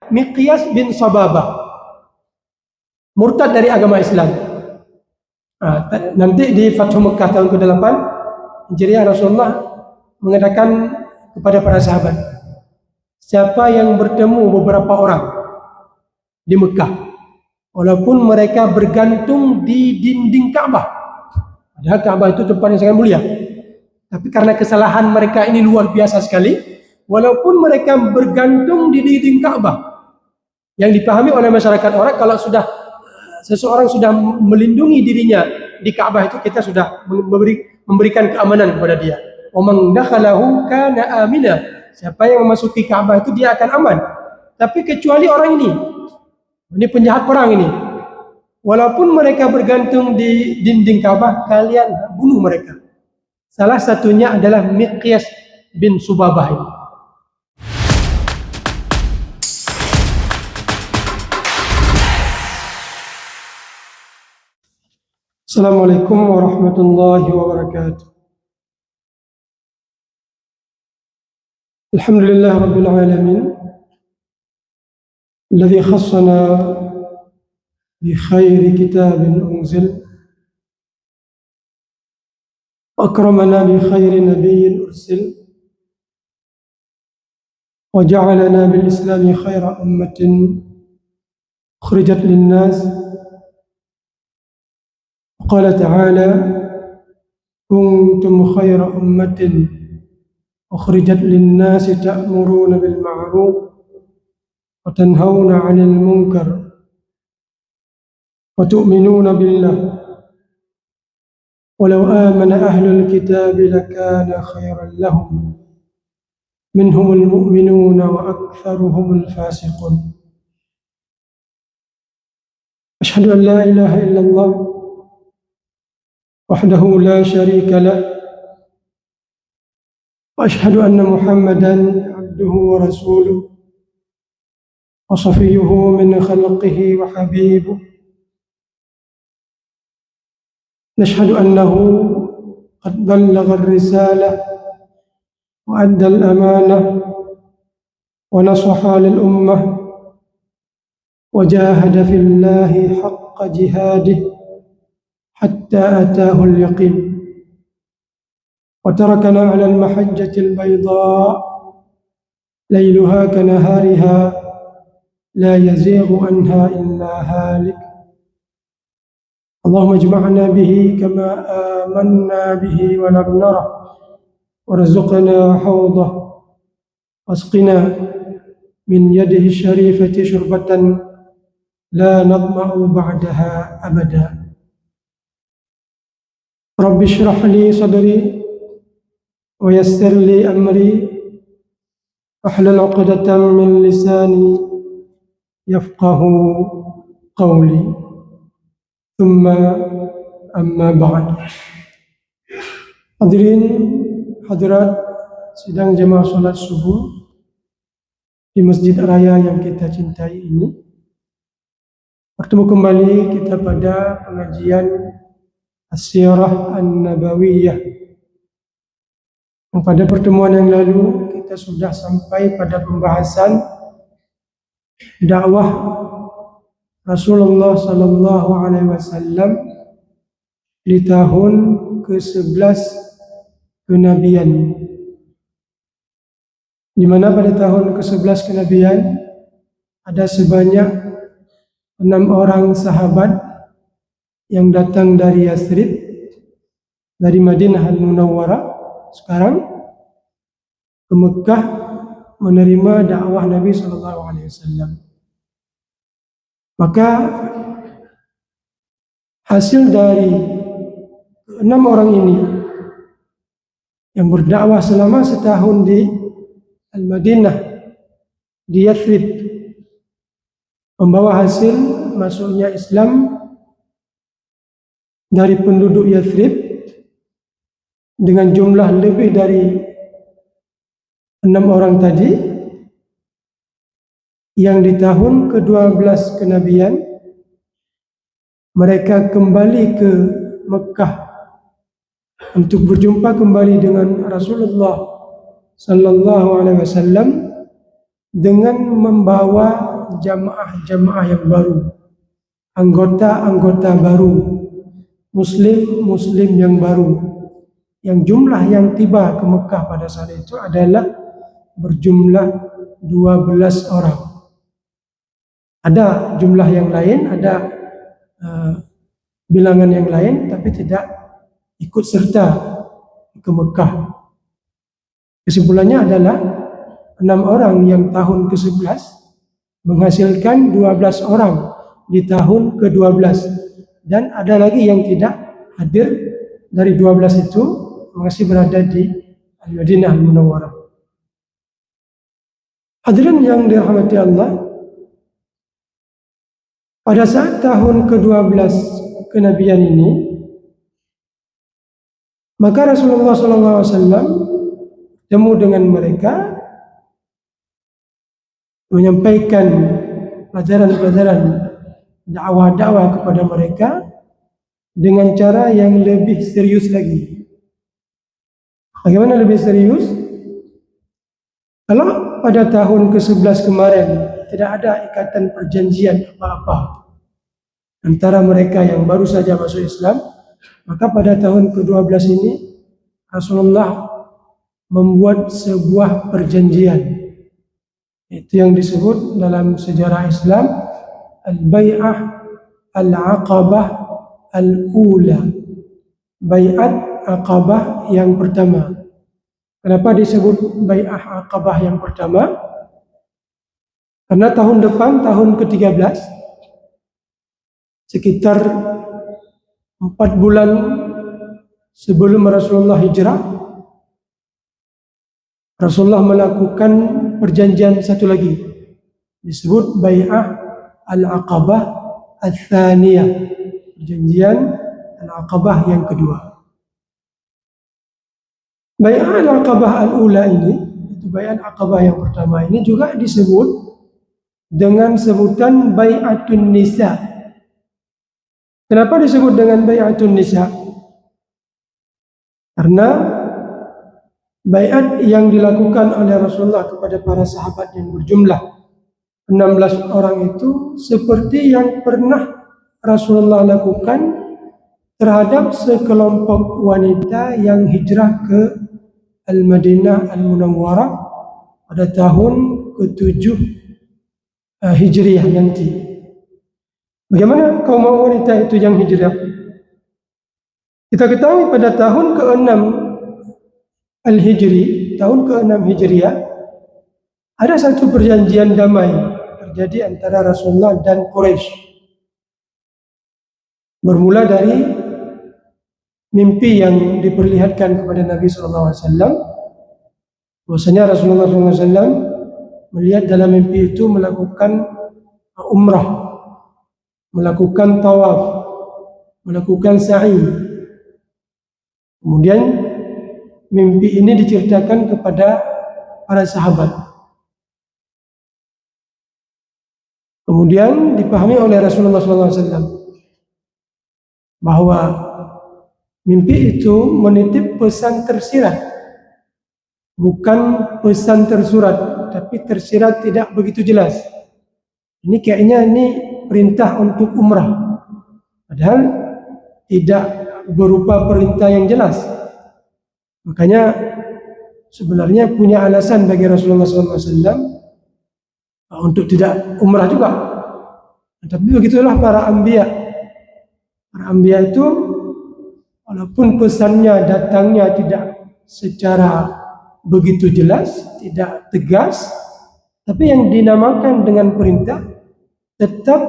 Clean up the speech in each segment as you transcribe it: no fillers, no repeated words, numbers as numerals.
Miqyas bin Sababah, murtad dari agama Islam. Nanti di Fathu Mekah tahun ke-8 Hijriah, Rasulullah mengatakan kepada para sahabat, siapa yang bertemu beberapa orang di Mekah, walaupun mereka bergantung di dinding Ka'bah, padahal Ka'bah itu tempat yang sangat mulia, tapi karena kesalahan mereka ini luar biasa sekali, walaupun mereka bergantung di dinding Ka'bah, yang dipahami oleh masyarakat orang, kalau seseorang sudah melindungi dirinya di Ka'bah itu, kita sudah memberikan keamanan kepada dia. Wa man dakhalahu kana amina. Siapa yang memasuki Ka'bah itu dia akan aman. Tapi kecuali orang ini penjahat perang ini. Walaupun mereka bergantung di dinding Ka'bah, kalian bunuh mereka. Salah satunya adalah Miqyas bin Subabah ini. Assalamualaikum warahmatullahi wabarakatuh. Alhamdulillah Rabbil Alamin, alladhi khassana bi khairi kitabin unzil, akramana bi khairi nabiyyin ursil, wa ja'alana bil islami khaira ummatin ukhrijat linnas. Qala ta'ala, kuntum khaira ummatin ukhrijat linnasi ta'muruna bil ma'ruf wa tanhauna 'anil munkar wa tu'minuna billah walau amana ahlul kitabi lakana khairan lahum minhumul mu'minuna wa aktharuhumul fasiqun. Ashhadu an la ilaha illallah wahdahu la syarika lah wa ashhadu anna Muhammadan abduhu wa rasuluh wa safiyuhu min khalqihi wa habibuh. Nashhadu annahu qad ballagha ar-risalah wa adda al-amanah wa nasaha lil ummah wa jahada fillahi haqqa jihadihi حتى أتاه اليقين وتركنا على المحجة البيضاء ليلها كنهارها لا يزيغ عنها إلا هالك. اللهم اجمعنا به كما آمنا به ولم نره وارزقنا حوضه واسقنا من يده الشريفة شربة لا نظمأ بعدها أبدا. Rabbi shrah li sadri wa yassir li amri wahlul 'uqdatam min lisani yafqahu qawli. Thumma amma ba'd. Hadirin hadirat sidang jemaah salat subuh di Masjid Raya yang kita cintai ini. Bertemu kembali kita pada pengajian As-Sirah An-Nabawiyah. Pada pertemuan yang lalu kita sudah sampai pada pembahasan dakwah Rasulullah sallallahu alaihi wasallam di tahun ke-11 kenabian. Di mana pada tahun ke-11 kenabian ada sebanyak 6 orang sahabat yang datang dari Yathrib, dari Madinah Al-Munawwarah sekarang ke Mekah menerima dakwah Nabi sallallahu alaihi wasallam. Maka hasil dari 6 orang ini yang berdakwah selama setahun di Al-Madinah, di Yathrib, membawa hasil masuknya Islam dari penduduk Yathrib dengan jumlah lebih dari 6 orang tadi, yang di tahun ke-12 kenabian mereka kembali ke Mekah untuk berjumpa kembali dengan Rasulullah sallallahu alaihi wasallam dengan membawa jamaah-jamaah yang baru, anggota-anggota baru, muslim-muslim yang baru. Yang jumlah yang tiba ke Mekah pada saat itu adalah berjumlah 12 orang. Ada jumlah yang lain, ada bilangan yang lain, tapi tidak ikut serta ke Mekah. Kesimpulannya adalah 6 orang yang tahun ke-11 menghasilkan 12 orang di tahun ke-12, dan ada lagi yang tidak hadir dari 12 itu masih berada di Al-Madinah Al-Munawwarah. Hadirin yang dirahmati Allah, pada saat tahun ke-12 kenabian ini, maka Rasulullah SAW bertemu dengan mereka, menyampaikan pelajaran-pelajaran dakwah-dakwah kepada mereka dengan cara yang lebih serius lagi. Bagaimana lebih serius? Kalau pada tahun ke-11 kemarin tidak ada ikatan perjanjian apa-apa antara mereka yang baru saja masuk Islam, maka pada tahun ke-12 ini Rasulullah membuat sebuah perjanjian. Itu yang disebut dalam sejarah Islam Al-Bai'ah Al-Aqabah Al-Ula, Bai'at Aqabah yang pertama. Kenapa disebut Bai'ah Aqabah yang pertama? Karena tahun depan, tahun ke-13, sekitar 4 bulan sebelum Rasulullah hijrah, Rasulullah melakukan perjanjian satu lagi, disebut Bai'ah Al-Aqabah Al-Thaniyah, perjanjian Al-Aqabah yang kedua. Bai'ah Al-Aqabah Al-Ula ini, itu Bai'ah Al-Aqabah yang pertama ini juga disebut dengan sebutan Bai'atun Nisa. Kenapa disebut dengan Bai'atun Nisa? Karena bai'at yang dilakukan oleh Rasulullah kepada para sahabat yang berjumlah 16 orang itu seperti yang pernah Rasulullah lakukan terhadap sekelompok wanita yang hijrah ke Al-Madinah Al-Munawwarah pada tahun ke-7 Hijriah nanti. Bagaimana kaum wanita itu yang hijrah? Kita ketahui pada tahun ke-6 Al-Hijri, tahun ke-6 Hijriah, ada satu perjanjian damai terjadi antara Rasulullah dan Quraisy. Bermula dari mimpi yang diperlihatkan kepada Nabi SAW, bahwasanya Rasulullah SAW melihat dalam mimpi itu melakukan umrah, melakukan tawaf, melakukan sa'i. Kemudian mimpi ini diceritakan kepada para sahabat. Kemudian dipahami oleh Rasulullah SAW bahwa mimpi itu menitip pesan tersirat, bukan pesan tersurat, tapi tersirat tidak begitu jelas. Ini kayaknya ini perintah untuk umrah, padahal tidak berupa perintah yang jelas. Makanya sebenarnya punya alasan bagi Rasulullah SAW untuk tidak umrah juga. Tapi begitulah para anbiya. Para anbiya itu walaupun pesannya datangnya tidak secara begitu jelas, tidak tegas, tapi yang dinamakan dengan perintah tetap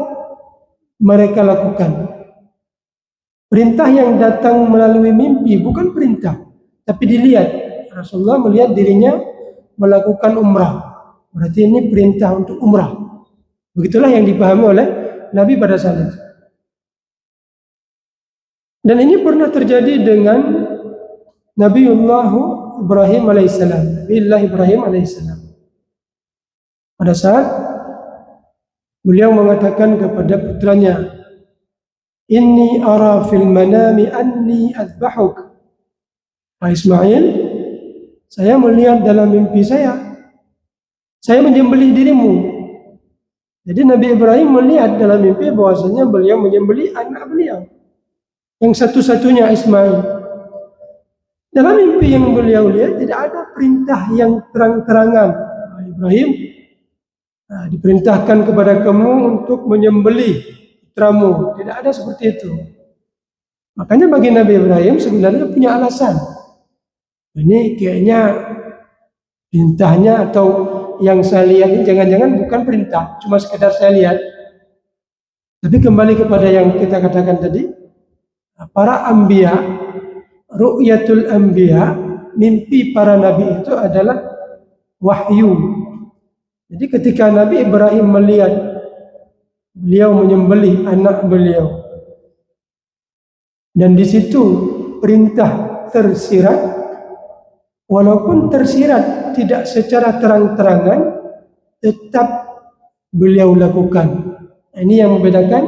mereka lakukan. Perintah yang datang melalui mimpi bukan perintah, tapi dilihat. Rasulullah melihat dirinya melakukan umrah, berarti ini perintah untuk umrah. Begitulah yang dipahami oleh Nabi pada saat itu. Dan ini pernah terjadi dengan Nabiullah Ibrahim alaihissalam. Nabiullah Ibrahim alaihissalam. Pada saat beliau mengatakan kepada putranya, Inni ara fil manami anni adbahuk. Wahai Ismail, saya melihat dalam mimpi saya menyembelih dirimu. Jadi Nabi Ibrahim melihat dalam mimpi bahwasanya beliau menyembelih anak beliau yang satu-satunya Ismail. Dalam mimpi yang beliau lihat tidak ada perintah yang terang-terangan. Ibrahim, diperintahkan kepada kamu untuk menyembelih putramu. Tidak ada seperti itu. Makanya bagi Nabi Ibrahim sebenarnya punya alasan. Ini kayaknya perintahnya atau yang saya lihat ini jangan-jangan bukan perintah, cuma sekedar saya lihat. Tapi kembali kepada yang kita katakan tadi, para anbiya, ru'yatul anbiya, mimpi para nabi itu adalah wahyu. Jadi ketika Nabi Ibrahim melihat beliau menyembelih anak beliau, dan di situ perintah tersirat, walaupun tersirat tidak secara terang-terangan, tetap beliau lakukan. Ini yang membedakan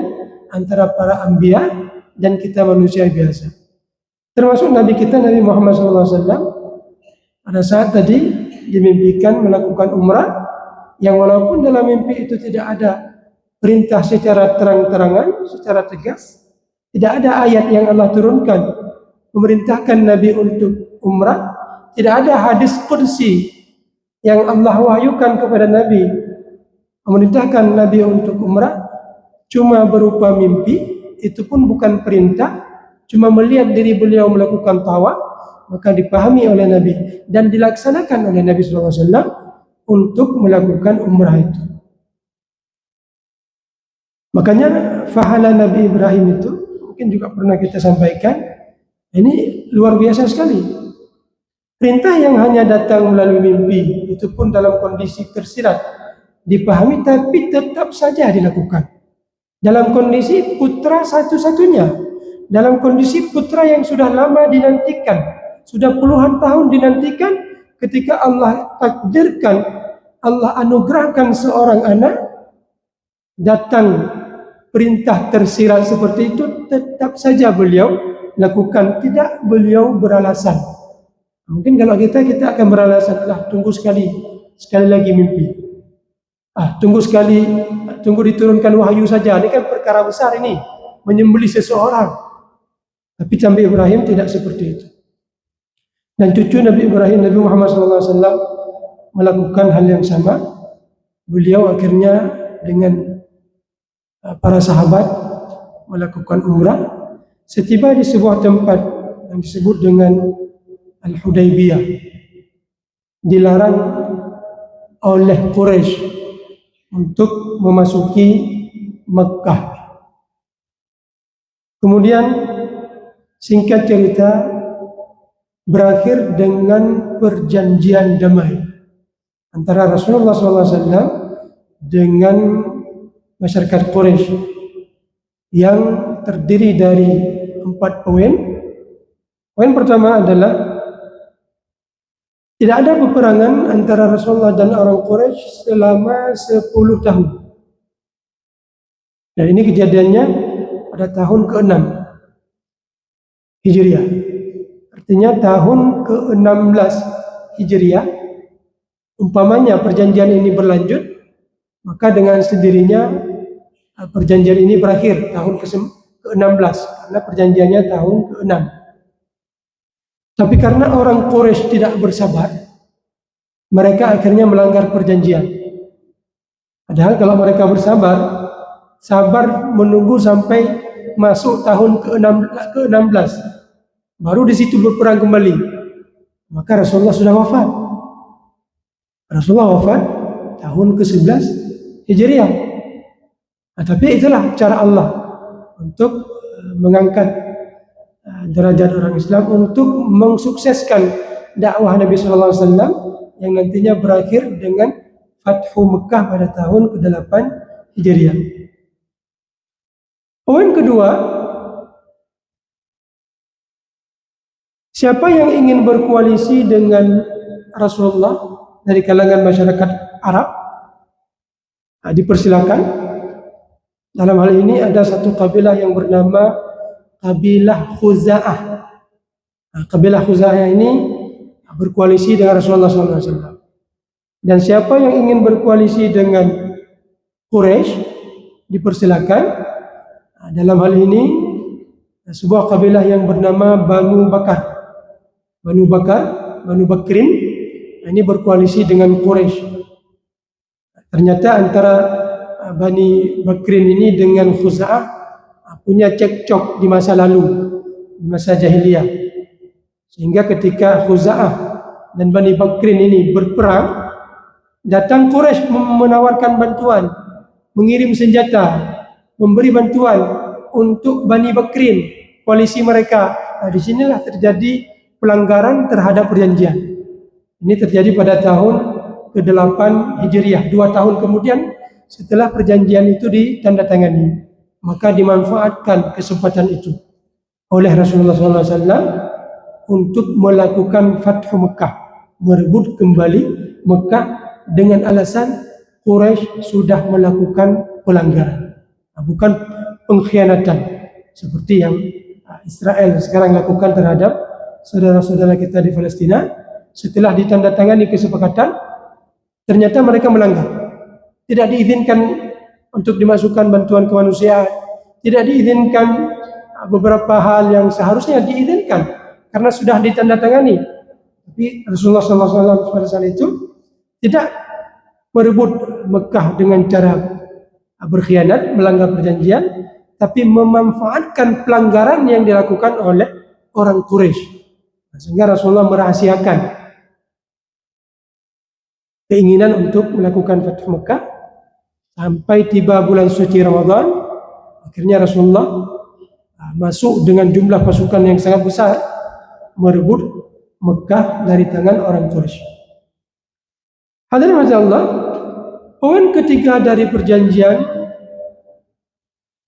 antara para anbiya dan kita manusia biasa. Termasuk Nabi kita, Nabi Muhammad SAW, pada saat tadi dimimpikan melakukan umrah, yang walaupun dalam mimpi itu tidak ada perintah secara terang-terangan, secara tegas, tidak ada ayat yang Allah turunkan memerintahkan Nabi untuk umrah, tidak ada hadis qudsi yang Allah wahyukan kepada Nabi memerintahkan Nabi untuk umrah, cuma berupa mimpi. Itu pun bukan perintah, cuma melihat diri beliau melakukan tawaf, maka dipahami oleh Nabi dan dilaksanakan oleh Nabi SAW untuk melakukan umrah itu. Makanya fahala Nabi Ibrahim itu mungkin juga pernah kita sampaikan, ini luar biasa sekali. Perintah yang hanya datang melalui mimpi, itu pun dalam kondisi tersirat, dipahami tapi tetap saja dilakukan. Dalam kondisi putra satu-satunya, dalam kondisi putra yang sudah lama dinantikan, sudah puluhan tahun dinantikan, ketika Allah takdirkan, Allah anugerahkan seorang anak, datang perintah tersirat seperti itu, tetap saja beliau lakukan, tidak beliau beralasan. Mungkin kalau kita akan beralasan, tunggu sekali lagi mimpi. Tunggu diturunkan wahyu saja. Ini kan perkara besar ini, menyembelih seseorang. Tapi Nabi Ibrahim tidak seperti itu. Dan cucu Nabi Ibrahim, Nabi Muhammad SAW, melakukan hal yang sama. Beliau akhirnya dengan para sahabat melakukan umrah. Setiba di sebuah tempat yang disebut dengan Al-Hudaybiyah, dilarang oleh Quraisy untuk memasuki Mekah. Kemudian singkat cerita berakhir dengan perjanjian damai antara Rasulullah SAW dengan masyarakat Quraisy yang terdiri dari 4 poin. Poin pertama adalah tidak ada peperangan antara Rasulullah dan orang Quraisy selama 10 tahun. Dan ini kejadiannya pada tahun ke-6 Hijriah. Artinya tahun ke-16 Hijriah. Umpamanya perjanjian ini berlanjut, maka dengan sendirinya perjanjian ini berakhir tahun ke-16, karena perjanjiannya tahun ke-6. Tapi karena orang Quraisy tidak bersabar, mereka akhirnya melanggar perjanjian. Padahal kalau mereka sabar menunggu sampai masuk tahun ke-16, baru di situ berperang kembali. Maka Rasulullah sudah wafat. Rasulullah wafat tahun ke-11 Hijriah. Tapi itulah cara Allah untuk mengangkat derajat orang Islam, untuk mensukseskan dakwah Nabi SAW yang nantinya berakhir dengan Fathu Mekah pada tahun ke-8 Hijriah. Poin kedua, siapa yang ingin berkoalisi dengan Rasulullah dari kalangan masyarakat Arab, dipersilakan. Dalam hal ini ada satu kabilah yang bernama kabilah Khuza'ah. Kabilah Khuza'ah ini berkoalisi dengan Rasulullah SAW. Dan siapa yang ingin berkoalisi dengan Quraisy dipersilakan. Dalam hal ini sebuah kabilah yang bernama Banu Bakar. Banu Bakrin ini berkoalisi dengan Quraisy. Ternyata antara Bani Bakrin ini dengan Khuza'ah punya cekcok di masa lalu, di masa jahiliyah. Sehingga ketika Khuza'ah dan Bani Bakrin ini berperang, datang Quraisy menawarkan bantuan, mengirim senjata, memberi bantuan untuk Bani Bakrin, koalisi mereka. Disinilah terjadi pelanggaran terhadap perjanjian. Ini terjadi pada tahun ke-8 Hijriah, 2 tahun kemudian setelah perjanjian itu ditandatangani. Maka dimanfaatkan kesempatan itu oleh Rasulullah SAW untuk melakukan Fathu Mekah, merebut kembali Mekah dengan alasan Quraisy sudah melakukan pelanggaran, bukan pengkhianatan seperti yang Israel sekarang lakukan terhadap saudara-saudara kita di Palestina. Setelah ditandatangani kesepakatan, ternyata mereka melanggar. Tidak diizinkan untuk dimasukkan bantuan kemanusiaan, tidak diizinkan beberapa hal yang seharusnya diizinkan karena sudah ditandatangani. Tapi Rasulullah SAW pada saat itu tidak merebut Mekah dengan cara berkhianat, melanggar perjanjian, tapi memanfaatkan pelanggaran yang dilakukan oleh orang Quraisy. Sehingga Rasulullah merahasiakan keinginan untuk melakukan Fathu Mekah sampai tiba bulan suci Ramadan. Akhirnya Rasulullah masuk dengan jumlah pasukan yang sangat besar merebut Mekah dari tangan orang Quraisy. Hadirin Allah, poin ketiga dari perjanjian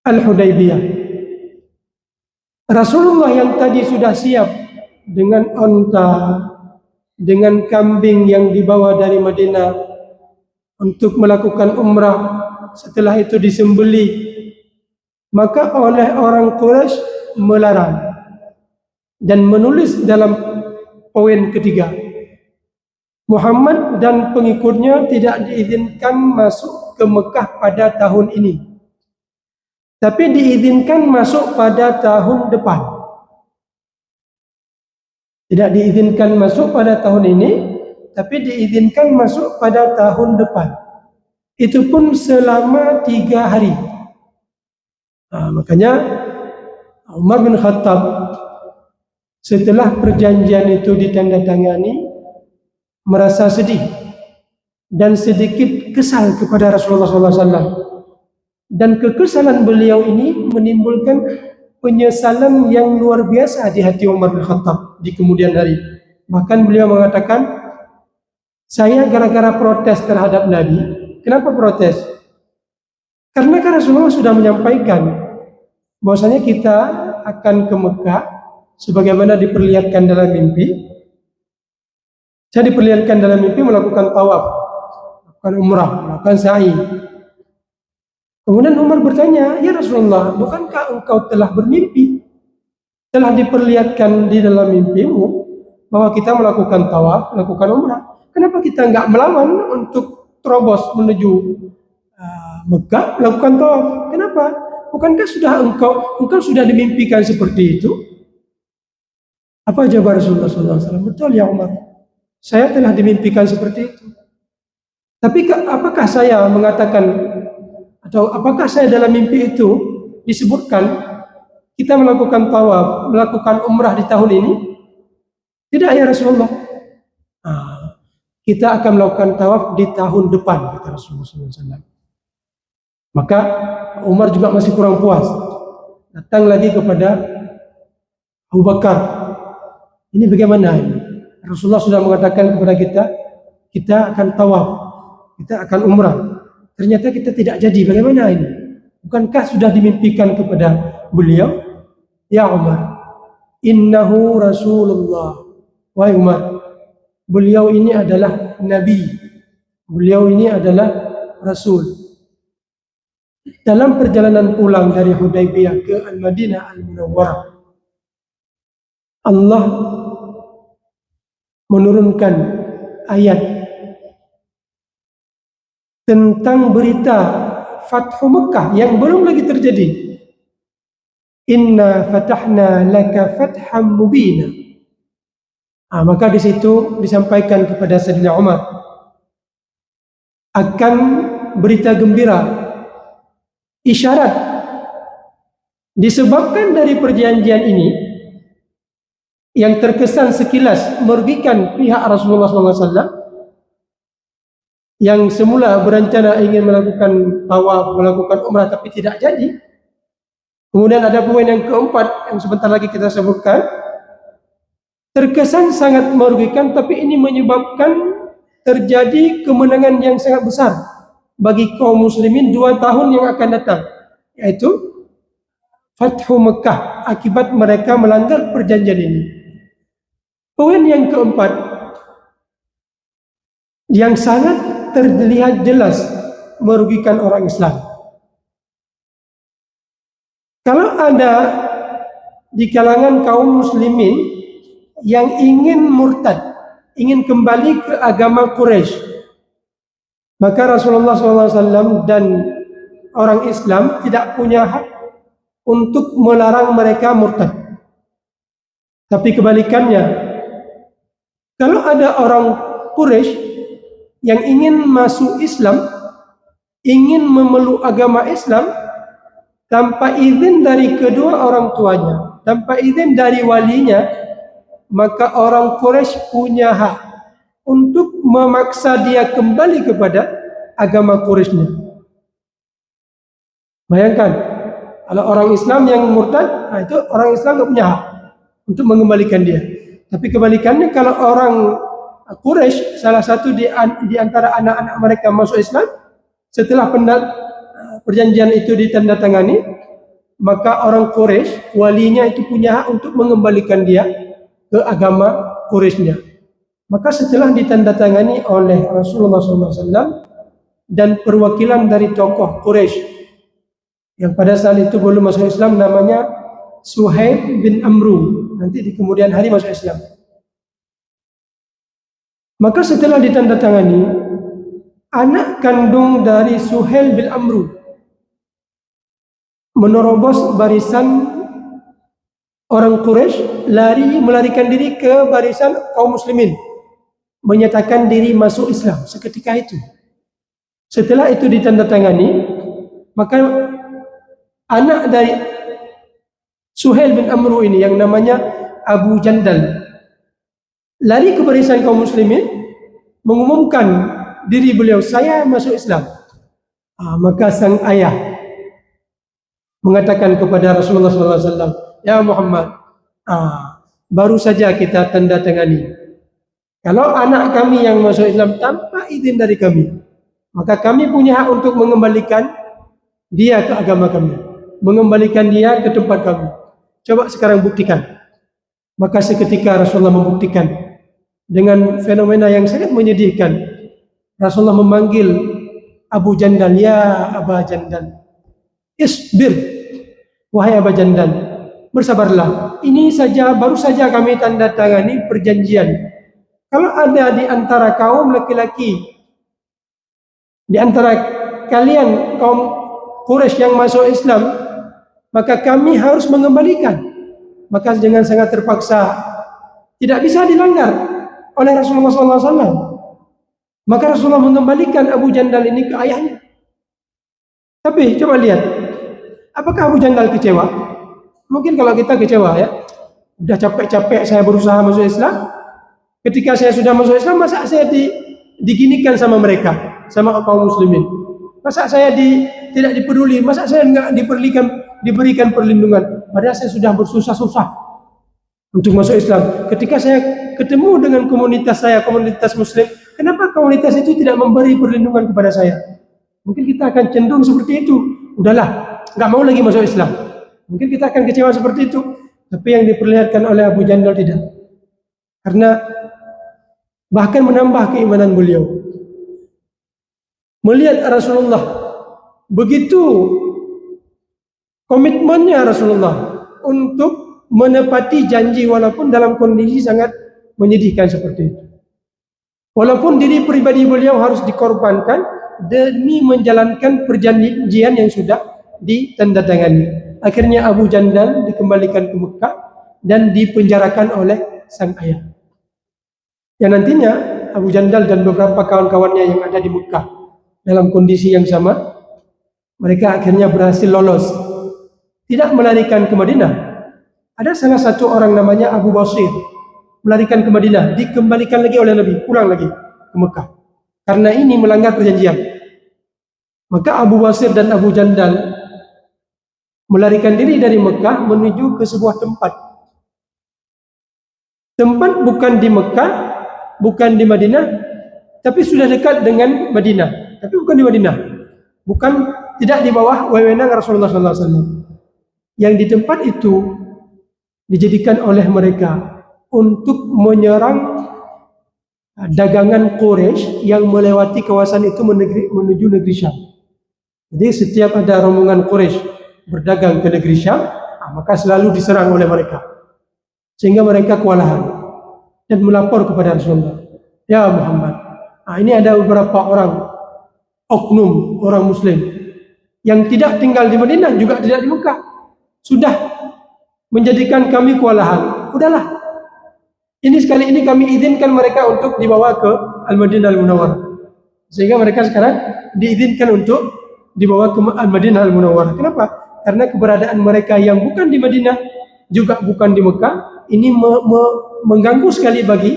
Al-Hudaybiyah, Rasulullah yang tadi sudah siap dengan onta, dengan kambing yang dibawa dari Madinah untuk melakukan umrah, setelah itu disembeli, maka oleh orang Quraisy melarang dan menulis dalam poin ketiga, Muhammad dan pengikutnya tidak diizinkan masuk ke Mekah pada tahun ini, tapi diizinkan masuk pada tahun depan. Tidak diizinkan masuk pada tahun ini, tapi diizinkan masuk pada tahun depan. Itu pun selama 3 hari. Makanya Umar bin Khattab setelah perjanjian itu ditandatangani merasa sedih dan sedikit kesal kepada Rasulullah SAW. Dan kekesalan beliau ini menimbulkan penyesalan yang luar biasa di hati Umar bin Khattab di kemudian hari. Bahkan beliau mengatakan, saya gara-gara protes terhadap Nabi. Kenapa protes? Karena Rasulullah sudah menyampaikan bahwasanya kita akan ke Mekah sebagaimana diperlihatkan dalam mimpi. Saya diperlihatkan dalam mimpi melakukan tawaf, melakukan umrah, melakukan sa'i. Kemudian Umar bertanya, ya Rasulullah, bukankah engkau telah bermimpi? Telah diperlihatkan di dalam mimpimu bahwa kita melakukan tawaf, melakukan umrah. Kenapa kita enggak melawan untuk terobos menuju Mekah, melakukan tawaf? Kenapa? Bukankah sudah engkau sudah dimimpikan seperti itu? Apa jawab Rasulullah SAW? Betul ya Umar, saya telah dimimpikan seperti itu. Tapi apakah saya mengatakan atau apakah saya dalam mimpi itu disebutkan kita melakukan tawaf, melakukan umrah di tahun ini? Tidak ya Rasulullah. Kita akan melakukan tawaf di tahun depan, kata Rasulullah SAW. Maka Umar juga masih kurang puas. Datang lagi kepada Abu Bakar. Ini bagaimana ini? Rasulullah sudah mengatakan kepada kita akan tawaf, kita akan umrah. Ternyata kita tidak jadi. Bagaimana ini? Bukankah sudah dimimpikan kepada beliau? Ya Umar, innahu Rasulullah. Wahai Umar, beliau ini adalah Nabi. Beliau ini adalah Rasul. Dalam perjalanan pulang dari Hudaybiyah ke Al-Madinah Al-Munawwarah, Allah menurunkan ayat tentang berita Fathu Mekah yang belum lagi terjadi. Inna fatahna laka fatham mubina. Maka di situ disampaikan kepada Sayyidina Umar akan berita gembira, isyarat disebabkan dari perjanjian ini yang terkesan sekilas merugikan pihak Rasulullah SAW yang semula berencana ingin melakukan tawaf, melakukan umrah tapi tidak jadi. Kemudian ada poin yang keempat yang sebentar lagi kita sebutkan, terkesan sangat merugikan, tapi ini menyebabkan terjadi kemenangan yang sangat besar bagi kaum muslimin 2 tahun yang akan datang, yaitu Fathu Mekah akibat mereka melanggar perjanjian ini. Poin yang keempat yang sangat terlihat jelas merugikan orang Islam. Kalau ada di kalangan kaum muslimin yang ingin murtad, ingin kembali ke agama Quraisy, maka Rasulullah SAW dan orang Islam tidak punya hak untuk melarang mereka murtad. Tapi kebalikannya, kalau ada orang Quraisy yang ingin masuk Islam, ingin memeluk agama Islam tanpa izin dari kedua orang tuanya, tanpa izin dari walinya, maka orang Quraisy punya hak untuk memaksa dia kembali kepada agama Quraisynya. Bayangkan, kalau orang Islam yang murtad, itu orang Islam tidak punya hak untuk mengembalikan dia. Tapi kebalikannya, kalau orang Quraisy, salah satu di antara anak-anak mereka masuk Islam, setelah perjanjian itu ditandatangani, maka orang Quraisy, walinya itu punya hak untuk mengembalikan dia ke agama Quraisynya. Maka setelah ditandatangani oleh Rasulullah SAW dan perwakilan dari tokoh Quraisy yang pada saat itu belum masuk Islam, namanya Suhaib bin Amru, nanti di kemudian hari masuk Islam. Maka setelah ditandatangani, anak kandung dari Suhail bin Amru menerobos barisan orang Quraisy, melarikan diri ke barisan kaum muslimin, menyatakan diri masuk Islam seketika itu. Setelah itu ditandatangani, maka anak dari Suhail bin Amru ini yang namanya Abu Jandal lari ke barisan kaum muslimin, mengumumkan diri beliau, saya masuk Islam. Maka sang ayah mengatakan kepada Rasulullah SAW, ya Muhammad, baru saja kita tanda tangani. Kalau anak kami yang masuk Islam tanpa izin dari kami, maka kami punya hak untuk mengembalikan dia ke agama kami, mengembalikan dia ke tempat kami. Coba sekarang buktikan. Maka seketika Rasulullah membuktikan dengan fenomena yang sangat menyedihkan. Rasulullah memanggil Abu Jandal, ya Aba Jandal, isbir, wahai Aba Jandal, bersabarlah. Ini saja, baru saja kami tanda tangani perjanjian. Kalau ada di antara kaum laki-laki, di antara kalian kaum Quraisy yang masuk Islam, maka kami harus mengembalikan. Maka dengan sangat terpaksa, tidak bisa dilanggar oleh Rasulullah SAW. Maka Rasulullah mengembalikan Abu Jandal ini ke ayahnya. Tapi coba lihat, apakah Abu Jandal kecewa? Mungkin kalau kita kecewa, ya, udah capek-capek saya berusaha masuk Islam. Ketika saya sudah masuk Islam, masa saya diginikan sama mereka, sama kaum muslimin? Masa saya tidak dipeduli? Masa saya enggak diberikan perlindungan? Padahal saya sudah bersusah-susah untuk masuk Islam. Ketika saya ketemu dengan komunitas saya, komunitas muslim, kenapa komunitas itu tidak memberi perlindungan kepada saya? Mungkin kita akan cenderung seperti itu. Udahlah, nggak mau lagi masuk Islam. Mungkin kita akan kecewa seperti itu. Tapi yang diperlihatkan oleh Abu Jandal tidak. Karena bahkan menambah keimanan beliau. Melihat Rasulullah begitu komitmennya Rasulullah untuk menepati janji walaupun dalam kondisi sangat menyedihkan seperti itu. Walaupun diri pribadi beliau harus dikorbankan, demi menjalankan perjanjian yang sudah ditandatangani. Akhirnya Abu Jandal dikembalikan ke Mekah dan dipenjarakan oleh sang ayah. Yang nantinya Abu Jandal dan beberapa kawan-kawannya yang ada di Mekah dalam kondisi yang sama, mereka akhirnya berhasil lolos, tidak melarikan ke Madinah. Ada salah satu orang namanya Abu Basir melarikan ke Madinah, dikembalikan lagi oleh Nabi, pulang lagi ke Mekah. Karena ini melanggar perjanjian. Maka Abu Basir dan Abu Jandal melarikan diri dari Mekah menuju ke sebuah tempat. Tempat bukan di Mekah, bukan di Madinah, tapi sudah dekat dengan Madinah. Tapi bukan di Madinah. Bukan, tidak di bawah wewenang Rasulullah SAW. Yang di tempat itu dijadikan oleh mereka untuk menyerang dagangan Quraisy yang melewati kawasan itu menuju negeri Syam. Jadi setiap ada rombongan Quraisy berdagang ke negeri Syam, maka selalu diserang oleh mereka. Sehingga mereka kewalahan dan melapor kepada Rasulullah. Ya Muhammad, ini ada beberapa orang oknum orang Muslim yang tidak tinggal di Madinah juga tidak di Mekah, sudah menjadikan kami kewalahan. Udahlah, ini sekali ini kami izinkan mereka untuk dibawa ke Al-Madinah Al-Munawwarah. Sehingga mereka sekarang diizinkan untuk dibawa ke Al-Madinah Al-Munawwarah. Kenapa? Karena keberadaan mereka yang bukan di Madinah juga bukan di Mekah ini mengganggu sekali bagi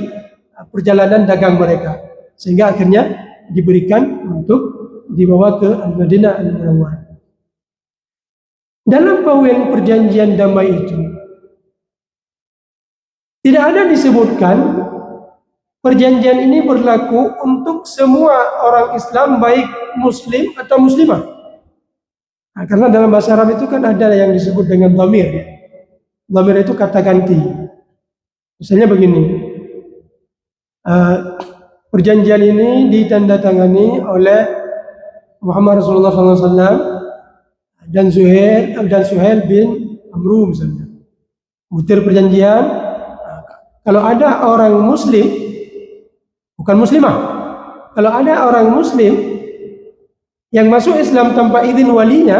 perjalanan dagang mereka, sehingga akhirnya diberikan untuk dibawa ke Al-Madinah Al-Munawwarah. Dalam bauan perjanjian damai itu tidak ada disebutkan perjanjian ini berlaku untuk semua orang Islam, baik Muslim atau Muslimah. Karena dalam bahasa Arab itu kan ada yang disebut dengan dhamir, ya. Dhamir itu kata ganti. Misalnya begini, perjanjian ini ditandatangani oleh Muhammad Rasulullah SAW dan Suhail bin Amru misalnya. Butir perjanjian, kalau ada orang Muslim, bukan Muslimah, kalau ada orang Muslim yang masuk Islam tanpa izin walinya,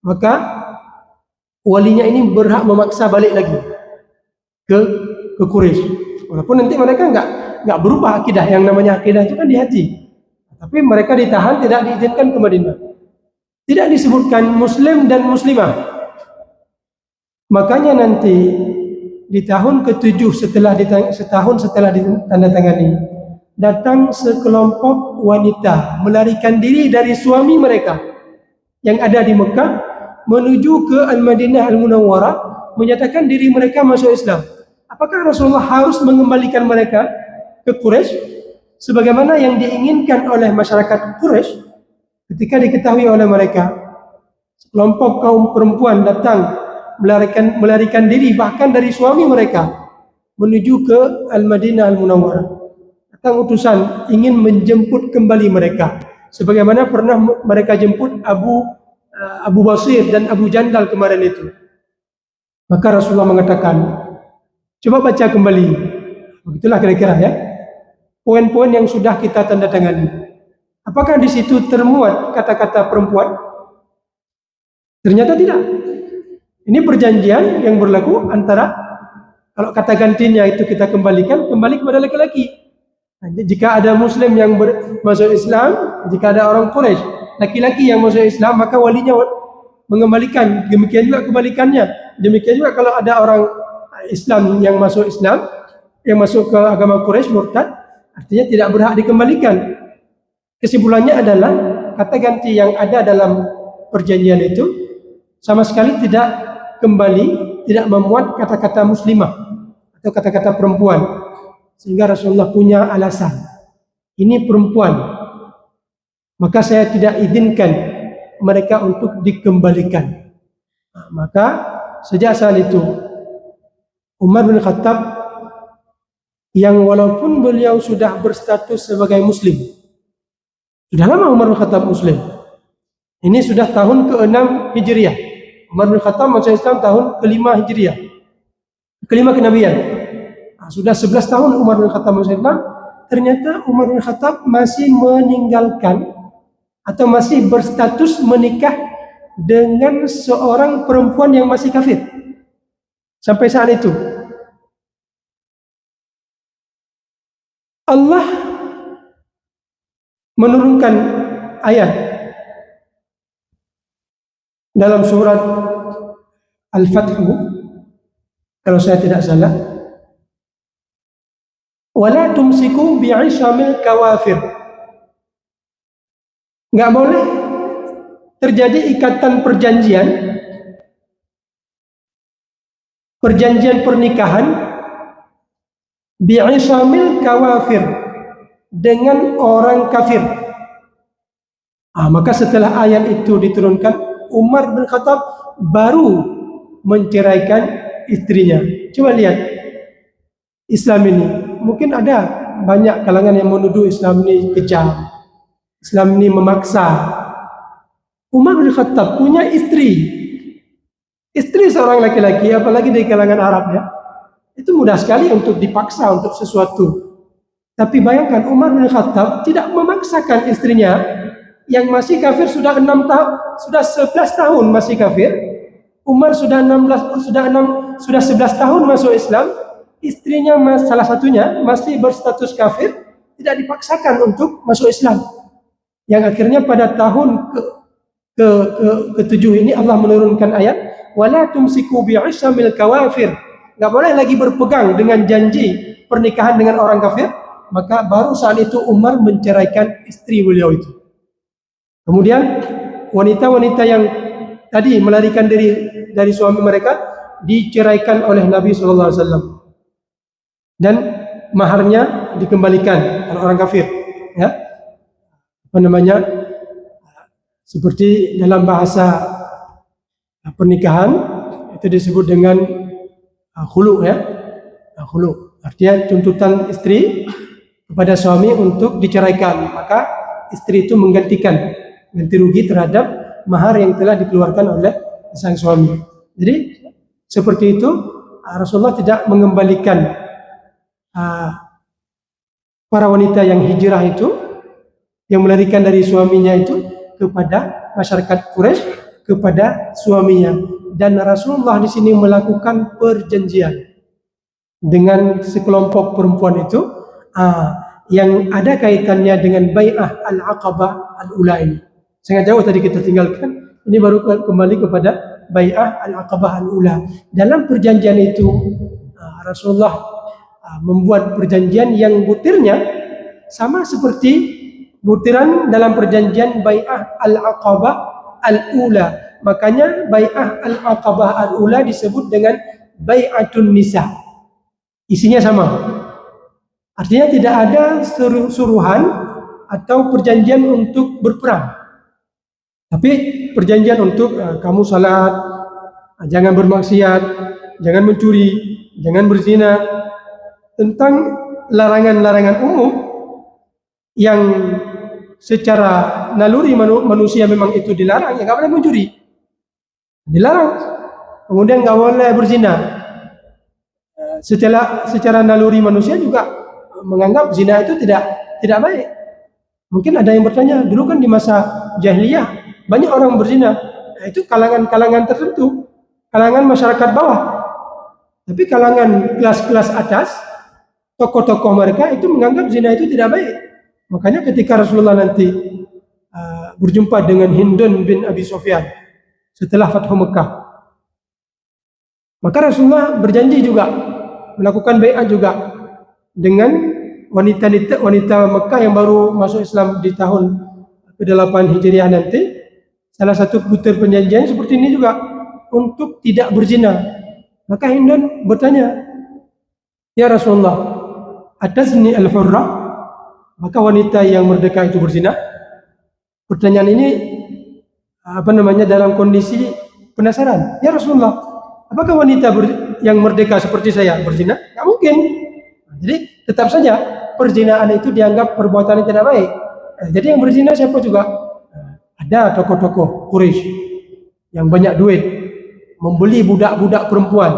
maka walinya ini berhak memaksa balik lagi ke Quraisy. Walaupun nanti mereka nggak berubah akidah, yang namanya akidah itu kan di hati. Tapi mereka ditahan, tidak diizinkan ke Madinah. Tidak disebutkan Muslim dan Muslimah. Makanya nanti di tahun ke-7 setahun setelah ditandatangani, datang sekelompok wanita melarikan diri dari suami mereka yang ada di Mekah menuju ke Al-Madinah Al-Munawwarah, menyatakan diri mereka masuk Islam. Apakah Rasulullah harus mengembalikan mereka ke Quraisy sebagaimana yang diinginkan oleh masyarakat Quraisy ketika diketahui oleh mereka kelompok kaum perempuan datang melarikan diri bahkan dari suami mereka menuju ke Al-Madinah Al-Munawwarah. Datang utusan ingin menjemput kembali mereka sebagaimana pernah mereka jemput Abu Basir dan Abu Jandal kemarin itu. Maka Rasulullah mengatakan, coba baca kembali. Begitulah kira-kira, ya, poin-poin yang sudah kita tanda tangani. Apakah di situ termuat kata-kata perempuan? Ternyata tidak. Ini perjanjian yang berlaku antara, kalau kata gantinya itu kita kembali kepada laki-laki. Jika ada Muslim yang masuk Islam, jika ada orang Quraisy, laki-laki yang masuk Islam, maka walinya mengembalikan. Demikian juga kebalikannya. Demikian juga kalau ada orang Islam yang masuk Islam, yang masuk ke agama Quraisy murtad, artinya tidak berhak dikembalikan. Kesimpulannya adalah kata ganti yang ada dalam perjanjian itu sama sekali tidak kembali, tidak memuat kata-kata muslimah atau kata-kata perempuan, sehingga Rasulullah punya alasan, ini perempuan, maka saya tidak izinkan mereka untuk dikembalikan. Maka sejak saat itu Umar bin Khattab, yang walaupun beliau sudah berstatus sebagai Muslim, sudah lama Umar bin Khattab Muslim, ini sudah tahun ke-6 Hijriah. Umar bin Khattab masuk Islam tahun ke-5 Hijriah, ke-5 kenabian. Sudah 11 tahun Umar bin Khattab masuk Islam, ternyata Umar bin Khattab masih meninggalkan atau masih berstatus menikah dengan seorang perempuan yang masih kafir sampai saat itu. Allah menurunkan ayat dalam surat Al-Fath, kalau saya tidak salah, wala tumsiku bi'isamil kawafir. Nggak boleh terjadi ikatan perjanjian pernikahan bi'isamil kawafir, dengan orang kafir. Maka setelah ayat itu diturunkan, Umar bin Khattab baru menceraikan istrinya. Coba lihat Islam ini. Mungkin ada banyak kalangan yang menuduh Islam ini kejam, Islam ini memaksa. Umar bin Khattab punya istri seorang laki-laki, apalagi dari kalangan Arab ya, itu mudah sekali untuk dipaksa untuk sesuatu. Tapi bayangkan Umar bin Khattab tidak memaksakan istrinya yang masih kafir sudah 11 tahun masih kafir. Umar sudah 11 tahun masuk Islam. Istrinya salah satunya masih berstatus kafir, tidak dipaksakan untuk masuk Islam. Yang akhirnya pada tahun ke-7 ini Allah menurunkan ayat wala tumsiku bi'isamil kawafir. Enggak boleh lagi berpegang dengan janji pernikahan dengan orang kafir. Maka baru saat itu Umar menceraikan istri beliau itu. Kemudian wanita-wanita yang tadi melarikan diri dari suami mereka diceraikan oleh Nabi SAW, dan maharnya dikembalikan oleh orang kafir. Ya, seperti dalam bahasa pernikahan itu disebut dengan khulu ya. Khulu artinya tuntutan istri kepada suami untuk diceraikan, maka istri itu menggantikan ganti rugi terhadap mahar yang telah dikeluarkan oleh sang suami. Jadi seperti itu, Rasulullah tidak mengembalikan para wanita yang hijrah itu, yang melarikan dari suaminya itu kepada masyarakat Quraisy, kepada suaminya. Dan Rasulullah di sini melakukan perjanjian dengan sekelompok perempuan itu yang ada kaitannya dengan bai'ah al-aqabah al-ula ini. Sangat jauh tadi kita tinggalkan, ini baru kembali kepada bai'ah al-aqabah al-ula. Dalam perjanjian itu Rasulullah membuat perjanjian yang butirnya sama seperti butiran dalam perjanjian bai'ah al-aqabah al-ula. Makanya bai'ah al-aqabah al-ula disebut dengan bai'atun nisa. Isinya sama. Artinya tidak ada suruhan atau perjanjian untuk berperang. Tapi perjanjian untuk kamu salat, jangan bermaksiat, jangan mencuri, jangan berzina, tentang larangan-larangan umum yang secara naluri manusia memang itu dilarang. Ya nggak boleh mencuri, dilarang. Kemudian nggak boleh berzina. Secara naluri manusia juga menganggap zina itu tidak baik. Mungkin ada yang bertanya, dulu kan di masa jahiliyah banyak orang berzina. Itu kalangan-kalangan tertentu, kalangan masyarakat bawah. Tapi kalangan kelas-kelas atas, tokoh-tokoh mereka itu menganggap zina itu tidak baik. Makanya ketika Rasulullah nanti berjumpa dengan Hindun bin Abi Sufyan setelah Fathu Mekah, maka Rasulullah berjanji juga melakukan bai'ah juga dengan wanita Mekah yang baru masuk Islam di tahun ke-8 Hijriah nanti. Salah satu butir perjanjian seperti ini juga untuk tidak berzina. Maka Hindun bertanya, ya Rasulullah, atazni al-hurrah? Maka wanita yang merdeka itu berzina? Pertanyaan ini dalam kondisi penasaran. Ya Rasulullah, apakah wanita yang merdeka seperti saya berzina? Nggak mungkin. Jadi tetap saja perzinaan itu dianggap perbuatan yang tidak baik. Jadi yang berzina siapa juga? Ada tokoh-tokoh Quraisy yang banyak duit membeli budak-budak perempuan,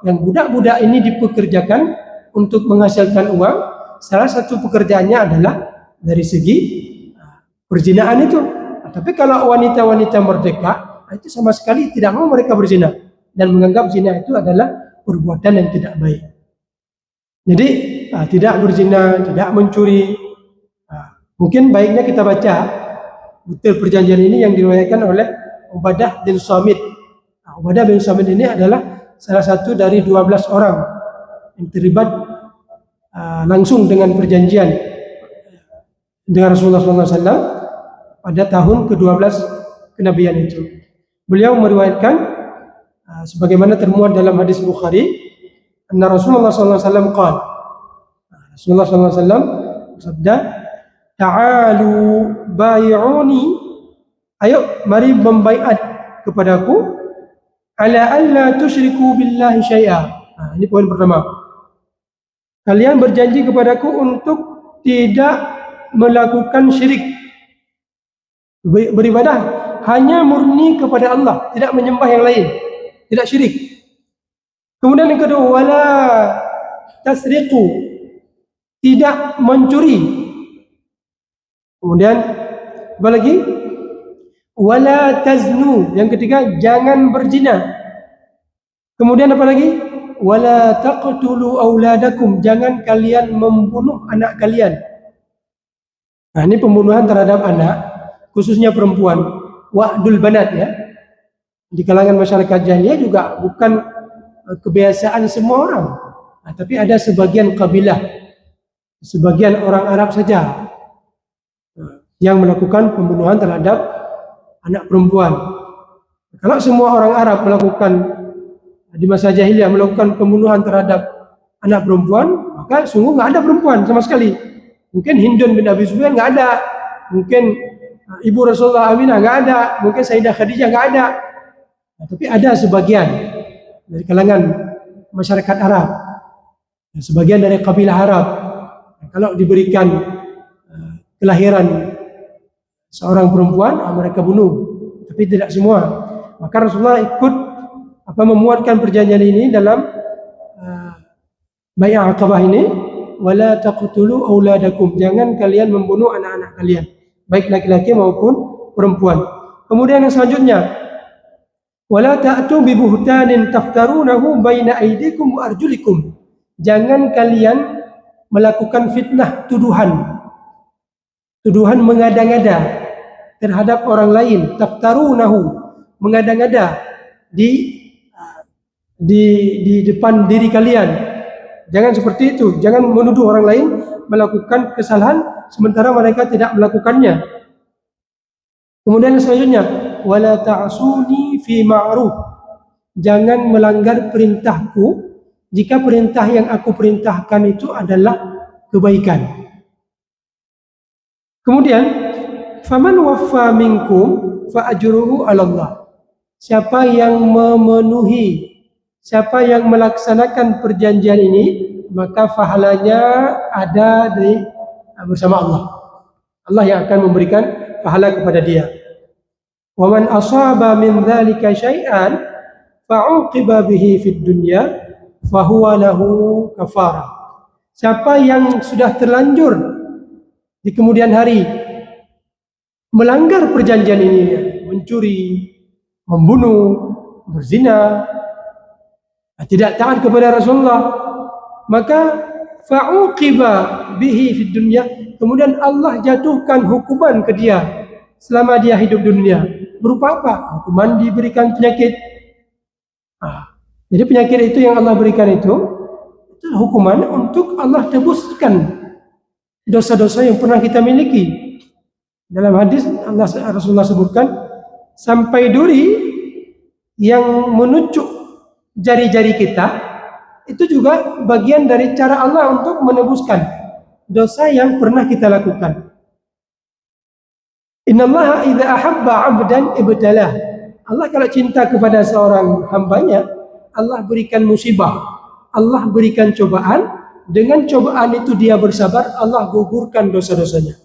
yang budak-budak ini dipekerjakan untuk menghasilkan uang salah satu pekerjaannya adalah dari segi perzinaan itu. Tapi kalau wanita-wanita merdeka, itu sama sekali tidak mau mereka berzina dan menganggap zina itu adalah perbuatan yang tidak baik. Jadi tidak berzina, tidak mencuri. Mungkin baiknya kita baca butir perjanjian ini yang diriwayatkan oleh Ubadah bin Samit. Ubadah bin Samit ini adalah salah satu dari 12 orang yang terlibat langsung dengan perjanjian dengan Rasulullah SAW pada tahun ke-12 kenabian itu. Beliau meriwayatkan sebagaimana termuat dalam hadis Bukhari, anna Rasulullah SAW qala, Rasulullah SAW bersabda, ta'alu bai'uni, ayo mari membaiat kepadaku, ala alla tusyriku billahi syai'a. Ini poin pertama. Kalian berjanji kepadaku untuk tidak melakukan syirik, beribadah hanya murni kepada Allah, tidak menyembah yang lain, tidak syirik. Kemudian yang kedua, wala tasriqu, tidak mencuri. Kemudian apa lagi? Wala taznu, yang ketiga jangan berzina. Kemudian apa lagi? Wala taqtulu auladakum, jangan kalian membunuh anak kalian. Nah, ini pembunuhan terhadap anak, khususnya perempuan, wa'dul banat ya. Di kalangan masyarakat jahiliyah juga bukan kebiasaan semua orang. Nah, tapi ada sebagian kabilah, sebagian orang Arab saja yang melakukan pembunuhan terhadap anak perempuan. Kalau semua orang Arab melakukan di masa jahiliyah melakukan pembunuhan terhadap anak perempuan, maka sungguh nggak ada perempuan sama sekali. Mungkin Hindun bin Abi Sufyan nggak ada, mungkin ibu Rasulullah Aminah nggak ada, mungkin Sayyidah Khadijah nggak ada. Nah, tapi ada sebagian dari kalangan masyarakat Arab, sebagian dari kabilah Arab, kalau diberikan kelahiran seorang perempuan, mereka bunuh. Tapi tidak semua. Maka Rasulullah ikut memuatkan perjanjian ini dalam Bai'ah Aqabah ini, wala taqtulu auladakum, jangan kalian membunuh anak-anak kalian, baik laki-laki maupun perempuan. Kemudian yang selanjutnya, wala ta'tu bi buhtanin taftarunahu baina aydikum wa arjulikum, jangan kalian melakukan fitnah, tuduhan mengada-ngada terhadap orang lain, taftarunahu, mengada-ngada di depan diri kalian. Jangan seperti itu, jangan menuduh orang lain melakukan kesalahan sementara mereka tidak melakukannya. Kemudian selanjutnya, wala ta'suni fi ma'ruf, jangan melanggar perintahku jika perintah yang aku perintahkan itu adalah kebaikan. Kemudian, faman waffa minkum fa ajruhu 'ala Allah, siapa yang memenuhi, siapa yang melaksanakan perjanjian ini, maka pahalanya ada bersama Allah. Allah yang akan memberikan pahala kepada dia. Wa man asaba min dzalika syai'an fa'uqiba bihi fid dunya fa huwa lahu kafarah. Siapa yang sudah terlanjur di kemudian hari melanggar perjanjian ini, mencuri, membunuh, berzina, tidak taat kepada Rasulullah, maka fa'uqiba bihi fid dunya, kemudian Allah jatuhkan hukuman ke dia selama dia hidup dunia. Berupa apa? Hukuman diberikan penyakit. Jadi penyakit itu yang Allah berikan itu hukuman untuk Allah tebuskan dosa-dosa yang pernah kita miliki. Dalam hadis Rasulullah sebutkan, sampai duri yang menunjuk jari-jari kita itu juga bagian dari cara Allah untuk menebuskan dosa yang pernah kita lakukan. Innallaha idza ahabba 'abdan ibtalah. Allah kalau cinta kepada seorang hambanya, Allah berikan musibah, Allah berikan cobaan, dengan cobaan itu dia bersabar, Allah gugurkan dosa-dosanya.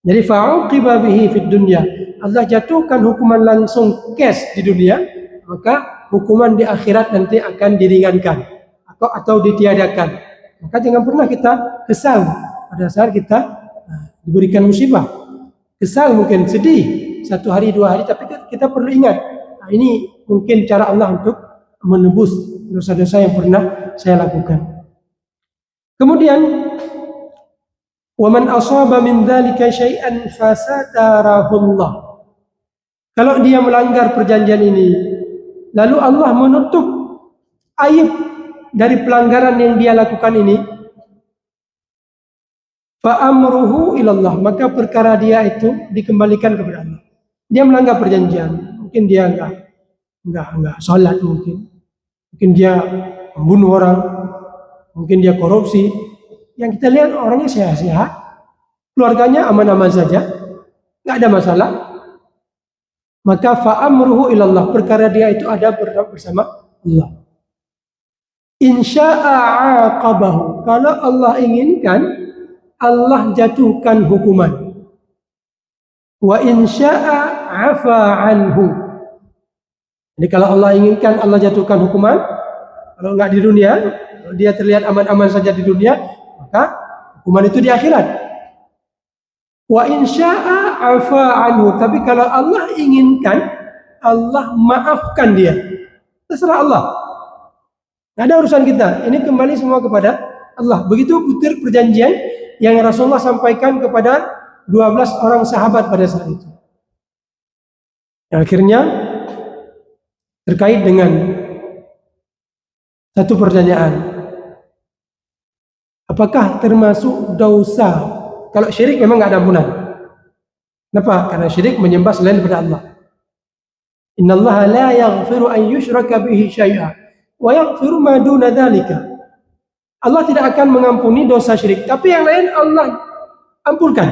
Jadi fa'uqiba bihi fid dunya, Allah jatuhkan hukuman langsung cash di dunia, maka hukuman di akhirat nanti akan diringankan atau ditiadakan. Maka jangan pernah kita kesal pada saat kita diberikan musibah. Kesal mungkin sedih 1 hari 2 hari, tapi kita perlu ingat, ini mungkin cara Allah untuk menebus dosa-dosa yang pernah saya lakukan. Kemudian وَمَنْ أَصَابَ مِنْ ذَلِكَ شَيْئًا فَسَتَرَهُ اللَّهُ. Kalau dia melanggar perjanjian ini, lalu Allah menutup aib dari pelanggaran yang dia lakukan ini, فَأَمْرُهُ إِلَى اللَّهِ, maka perkara dia itu dikembalikan kepada Allah. Dia melanggar perjanjian, mungkin dia enggak sholat, mungkin dia membunuh orang, mungkin dia korupsi. Yang kita lihat orangnya sehat-sehat, keluarganya aman-aman saja, nggak ada masalah. Maka fa'amruhu ilallah, perkara dia itu ada bersama Allah. Insya'a aqabahu, kalau Allah inginkan, Allah jatuhkan hukuman. Wa insya'a afa anhu. Jadi kalau Allah inginkan, Allah jatuhkan hukuman. Kalau nggak di dunia, kalau dia terlihat aman-aman saja di dunia, maka hukuman itu di akhirat. Wa insya'a afa anhu, tapi kalau Allah inginkan, Allah maafkan dia. Terserah Allah. Nggak ada urusan kita. Ini kembali semua kepada Allah. Begitu butir perjanjian yang Rasulullah sampaikan kepada 12 orang sahabat pada saat itu. Yang akhirnya terkait dengan satu pertanyaan. Apakah termasuk dosa? Kalau syirik memang nggak ada ampunan. Kenapa? Karena syirik menyembah selain daripada Allah. Innallaha la yaghfiru an yushraka bihi syai'a wa yaghfiru ma duna dzalika. Allah tidak akan mengampuni dosa syirik, tapi yang lain Allah ampunkan.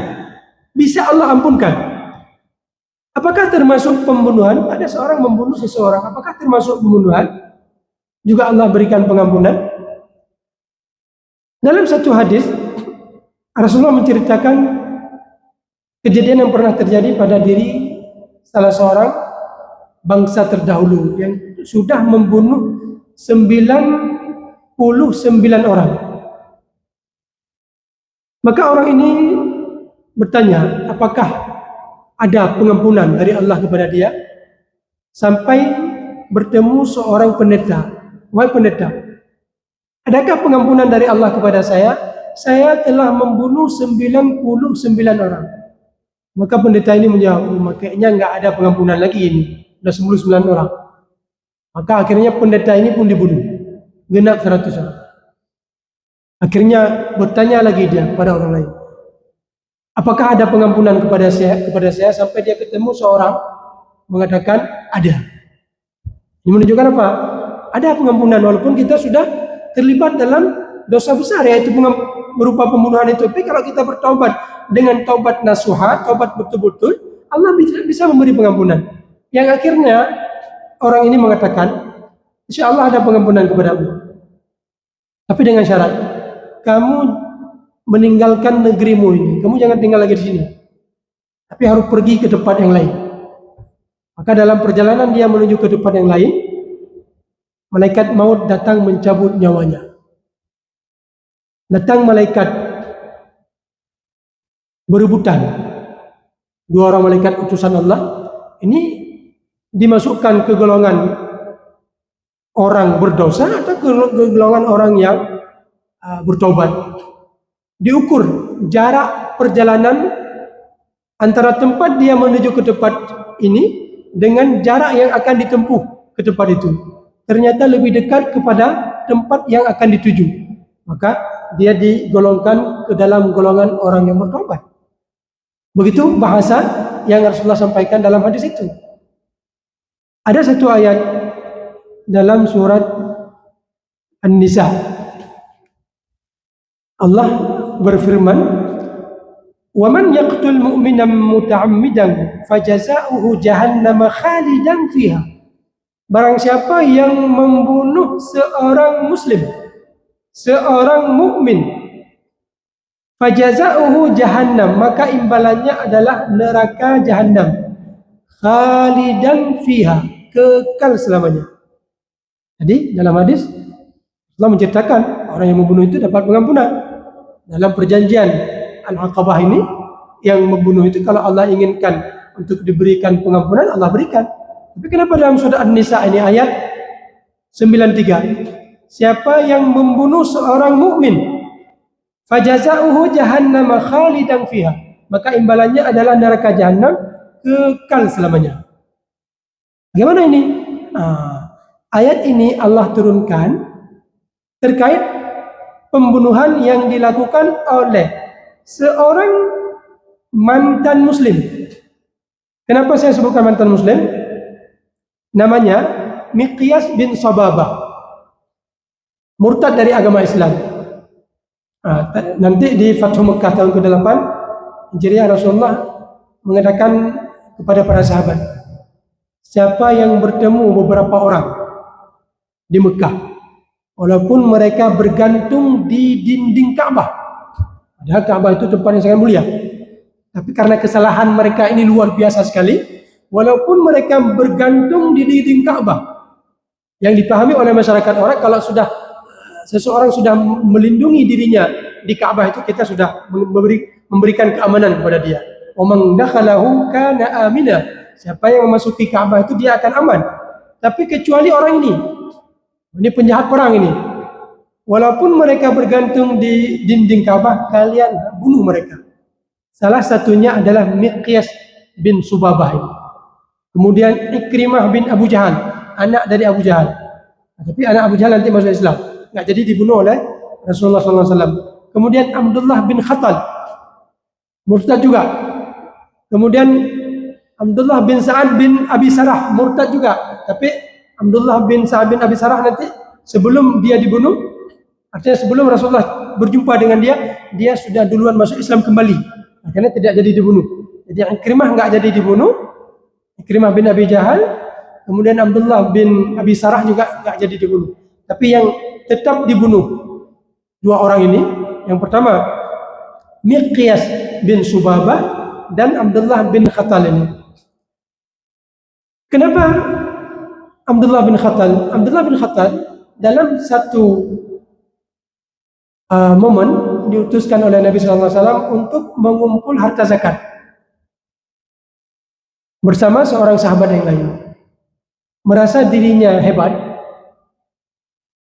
Bisa Allah ampunkan. Apakah termasuk pembunuhan? Ada seorang membunuh seseorang, apakah termasuk pembunuhan? Juga Allah berikan pengampunan. Dalam satu hadis, Rasulullah menceritakan kejadian yang pernah terjadi pada diri salah seorang bangsa terdahulu yang sudah membunuh 99 orang. Maka orang ini bertanya, apakah ada pengampunan dari Allah kepada dia? Sampai bertemu seorang pendeta. Wahai pendeta, adakah pengampunan dari Allah kepada saya? Saya telah membunuh 99 orang. Maka pendeta ini menjawab, makanya nggak ada pengampunan lagi ini. Sudah 99 orang. Maka akhirnya pendeta ini pun dibunuh. Genap 100 orang. Akhirnya bertanya lagi dia kepada orang lain. Apakah ada pengampunan kepada saya sampai dia ketemu seorang mengatakan ada. Ini menunjukkan apa? Ada pengampunan walaupun kita sudah terlibat dalam dosa besar, yaitu berupa pembunuhan itu. Tapi kalau kita bertaubat dengan taubat nasuha, taubat betul-betul, Allah bisa memberi pengampunan. Yang akhirnya orang ini mengatakan, insya Allah ada pengampunan kepadamu. Tapi dengan syarat, kamu meninggalkan negerimu ini. Kamu jangan tinggal lagi di sini. Tapi harus pergi ke tempat yang lain. Maka dalam perjalanan dia menuju ke tempat yang lain, malaikat maut datang mencabut nyawanya. Datang malaikat berebutan. 2 orang malaikat utusan Allah. Ini dimasukkan ke golongan orang berdosa atau ke golongan orang yang bertobat. Diukur jarak perjalanan antara tempat dia menuju ke tempat ini dengan jarak yang akan ditempuh ke tempat itu. Ternyata lebih dekat kepada tempat yang akan dituju. Maka dia digolongkan ke dalam golongan orang yang bertobat. Begitu bahasa yang Rasulullah sampaikan dalam hadis itu. Ada satu ayat dalam surat An-Nisa. Allah berfirman, "Wa man yaqtul mu'minan muta'ammidan fajaza'uhu jahannam khalidan fiha." Barang siapa yang membunuh seorang muslim, seorang mukmin, fajaza'uhu jahannam, maka imbalannya adalah neraka jahannam, khalidan fiha, kekal selamanya. Jadi dalam hadis Allah menceritakan orang yang membunuh itu dapat pengampunan. Dalam perjanjian Al-Aqabah ini, yang membunuh itu kalau Allah inginkan untuk diberikan pengampunan, Allah berikan. Tapi kenapa dalam surah An-Nisa ini ayat 93, siapa yang membunuh seorang mukmin, fajaza'uhu jahannam khalidan fiha, maka imbalannya adalah neraka jahanam kekal selamanya. Bagaimana ini? Ayat ini Allah turunkan terkait pembunuhan yang dilakukan oleh seorang mantan muslim. Kenapa saya sebutkan mantan muslim? Namanya Miqyas bin Sababah, murtad dari agama Islam. Nanti di Fathu Mekah tahun ke-8 Hijriah, Rasulullah mengatakan kepada para sahabat, siapa yang bertemu beberapa orang di Mekah, walaupun mereka bergantung di dinding Ka'bah, padahal Ka'bah itu tempat yang sangat mulia, tapi karena kesalahan mereka ini luar biasa sekali, walaupun mereka bergantung di dinding Ka'bah, yang dipahami oleh masyarakat orang, kalau sudah seseorang sudah melindungi dirinya di Ka'bah itu, kita sudah memberikan keamanan kepada dia. Wa man dakhalahu kana amina. Siapa yang memasuki Ka'bah itu dia akan aman. Tapi kecuali orang ini penjahat perang ini. Walaupun mereka bergantung di dinding Ka'bah, kalian bunuh mereka. Salah satunya adalah Miqyas bin Subabah ini. Kemudian Ikrimah bin Abu Jahal, anak dari Abu Jahal. Tapi anak Abu Jahal nanti masuk Islam, nggak jadi dibunuh oleh Rasulullah SAW. Kemudian Abdullah bin Khattal, murtad juga. Kemudian Abdullah bin Sa'ad bin Abi Sarah, murtad juga. Tapi Abdullah bin Sa'ad bin Abi Sarah nanti sebelum dia dibunuh, artinya sebelum Rasulullah berjumpa dengan dia sudah duluan masuk Islam kembali. Akhirnya tidak jadi dibunuh. Jadi Ikrimah nggak jadi dibunuh, Ikrimah bin Abi Jahal, kemudian Abdullah bin Abi Sarah juga nggak jadi dibunuh. Tapi yang tetap dibunuh dua orang ini, yang pertama Miqyas bin Subabah dan Abdullah bin Khattal ini. Kenapa Abdullah bin Khattal? Abdullah bin Khattal dalam satu momen diutuskan oleh Nabi SAW untuk mengumpul harta zakat bersama seorang sahabat yang lain. Merasa dirinya hebat,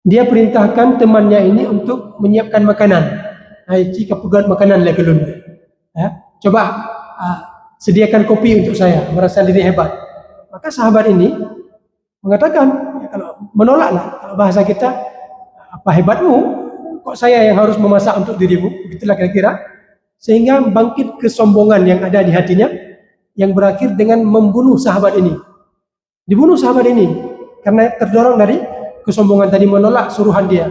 dia perintahkan temannya ini untuk menyiapkan makanan. Jika pegat makanan lagi dulu, coba sediakan kopi untuk saya. Merasa diri hebat. Maka sahabat ini mengatakan, kalau menolaklah, kalau bahasa kita, apa hebatmu? Kok saya yang harus memasak untuk dirimu? Begitulah kira-kira. Sehingga bangkit kesombongan yang ada di hatinya, yang berakhir dengan membunuh sahabat ini. Dibunuh sahabat ini karena terdorong dari kesombongan tadi, menolak suruhan dia.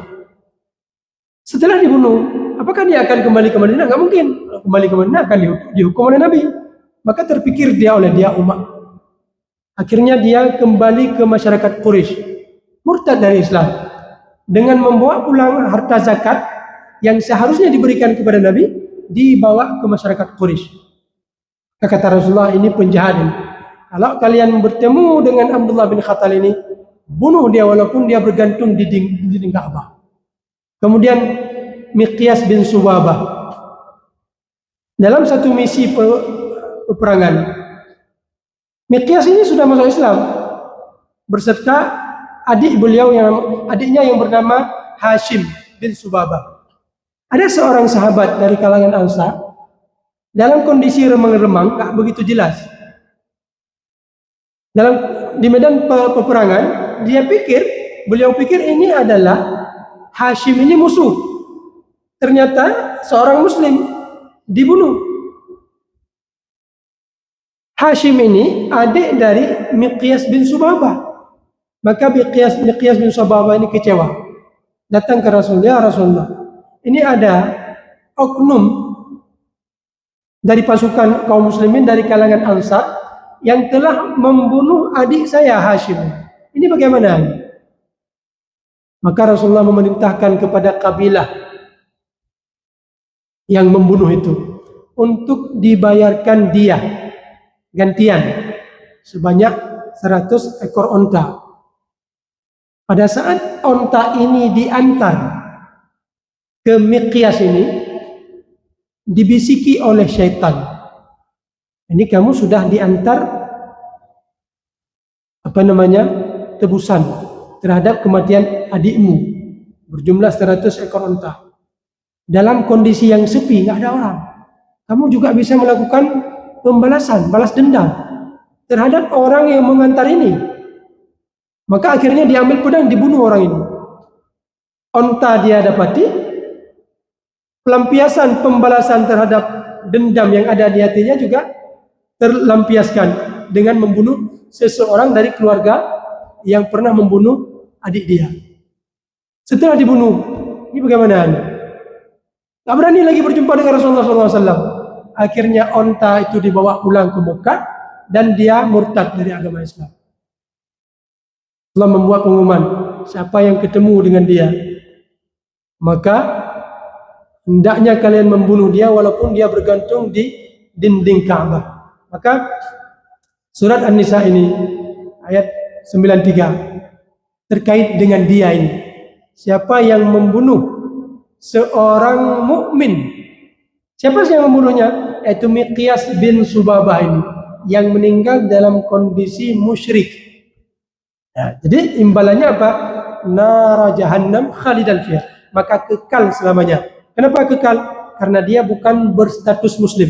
Setelah dibunuh, apakah dia akan kembali ke Madinah? Nggak mungkin. Kalau kembali ke Madinah akan dihukum oleh Nabi. Maka terpikir dia oleh dia umat. Akhirnya dia kembali ke masyarakat Quraisy, murtad dari Islam, dengan membawa pulang harta zakat yang seharusnya diberikan kepada Nabi, dibawa ke masyarakat Quraisy. Kata Rasulullah, ini penjahat ini. Kalau kalian bertemu dengan Abdullah bin Khattal ini, bunuh dia walaupun dia bergantung di dinding Ka'bah. Kemudian Miqyas bin Subabah, dalam satu misi peperangan, Miqyas ini sudah masuk Islam berserta adiknya yang bernama Hashim bin Subabah. Ada seorang sahabat dari kalangan Ansar dalam kondisi remang-remang, tak begitu jelas. Di medan peperangan, beliau pikir ini adalah Hashim ini musuh. Ternyata seorang Muslim dibunuh. Hashim ini adik dari Miqyas bin Subabah. Maka Miqyas bin Subabah ini kecewa. Datang ke Rasulullah, Rasulullah, ini ada oknum dari pasukan kaum muslimin dari kalangan Ansar yang telah membunuh adik saya Hashim. Ini bagaimana? Maka Rasulullah memerintahkan kepada kabilah yang membunuh itu untuk dibayarkan dia gantian sebanyak 100 ekor onta. Pada saat onta ini diantar ke Miqyas ini dibisiki oleh syaitan, ini kamu sudah diantar tebusan terhadap kematian adikmu berjumlah 100 ekor unta dalam kondisi yang sepi, nggak ada orang. Kamu juga bisa melakukan pembalasan, balas dendam terhadap orang yang mengantar ini. Maka akhirnya diambil pedang, dibunuh orang ini. Unta dia dapati, pelampiasan pembalasan terhadap dendam yang ada di hatinya juga terlampiaskan dengan membunuh seseorang dari keluarga yang pernah membunuh adik dia. Setelah dibunuh, ini bagaimana anda? Tak berani lagi berjumpa dengan Rasulullah SAW. Akhirnya unta itu dibawa pulang ke Mekah dan dia murtad dari agama Islam. Allah membuat pengumuman, siapa yang ketemu dengan dia, maka hendaknya kalian membunuh dia walaupun dia bergantung di dinding Ka'bah. Maka surat An-Nisa ini ayat 93 terkait dengan dia ini. Siapa yang membunuh seorang mukmin? Siapa sih yang membunuhnya? Yaitu Miqyas bin Subabah ini yang meninggal dalam kondisi musyrik. Nah, jadi imbalannya apa? Nara jahannam khalidan fiha. Maka kekal selamanya. Kenapa kekal? Karena dia bukan berstatus muslim.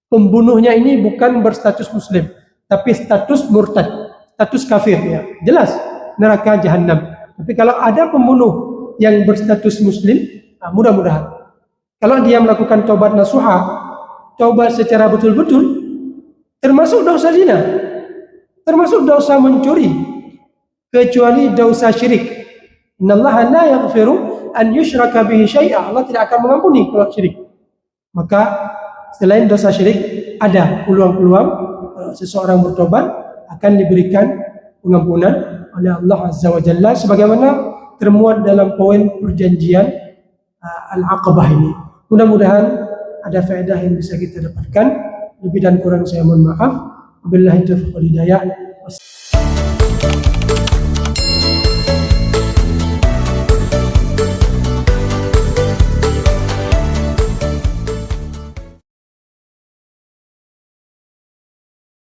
Pembunuhnya ini bukan berstatus muslim, tapi status murtad, status kafir ya. Jelas neraka jahannam. Tapi kalau ada pembunuh yang berstatus muslim, nah mudah-mudahan kalau dia melakukan taubat nasuha, taubat secara betul-betul, termasuk dosa zina, termasuk dosa mencuri, kecuali dosa syirik. Innallaha la yaghfiru an yushraka bihi syai'a. Allah tidak akan mengampuni kalau syirik. Maka selain dosa syirik, ada peluang-peluang seseorang bertobat akan diberikan pengampunan oleh Allah Azza wa Jalla sebagaimana termuat dalam poin perjanjian Al-Aqabah ini. Mudah-mudahan ada faedah yang bisa kita dapatkan. Lebih dan kurang saya mohon maaf. Wabillahi taufiq wal hidayah.